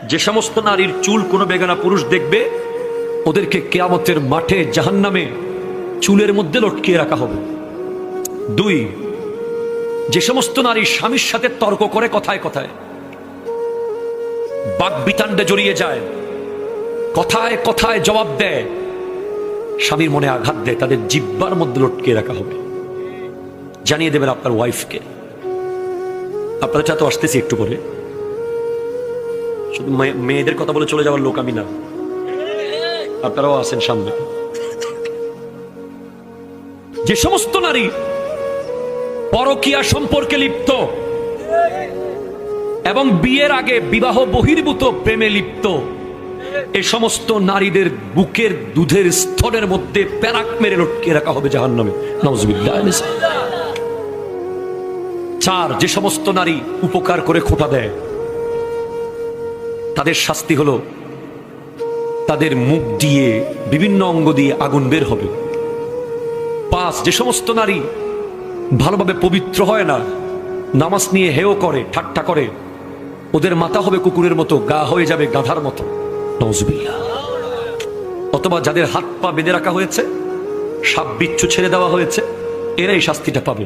যে সমস্ত নারীর চুল কোনো বেগানা পুরুষ দেখবে ওদেরকে কিয়ামতের মাঠে জাহান্নামে চুলের মধ্যে লটকিয়ে রাখা হবে। 2, যে সমস্ত নারী স্বামীর সাথে তর্ক করে কথায় কথায় বাকবিতান্ডে জড়িয়ে যায়, কথায় কথায় জবাব দেয়, স্বামীর মনে আঘাত দেয়, তাদের জিহ্বার মধ্যে লটকিয়ে রাখা হবে। জানিয়ে দেবেন আপনার ওয়াইফকে। আপনাদের সাথে আসতেছি একটু পরে। শুধু মেয়েদের কথা বলে চলে যাওয়ার লোক আমি না, আপনারাও আছেন সামনে। যে সমস্ত নারী পরকীয়া সম্পর্কে লিপ্ত এবং বিয়ের আগে বিবাহ বহির্ভূত প্রেমে লিপ্ত, এ সমস্ত নারীদের বুকের দুধের স্তরের মধ্যে প্যারাক মেরে লটকে রাখা হবে জাহান্নামে। নাউজুবিল্লাহ। 4, যে সমস্ত নারী উপকার করে খোঁটা দেয় তাদের শাস্তি হলো তাদের মুখ দিয়ে বিভিন্ন অঙ্গ দিয়ে আগুন বের হবে। 5, যে সমস্ত নারী ভালোভাবে পবিত্র হয় না, নামাজ নিয়ে হেয় করে ঠাট্টা করে, ওদের মাথা হবে কুকুরের মতো, গা হয়ে যাবে গাধার মতো। নাউজুবিল্লাহ। অথবা যাদের হাত পা বেঁধে রাখা হয়েছে, সাপ বিচ্ছু ছেড়ে দেওয়া হয়েছে, এরাই শাস্তিটা পাবে।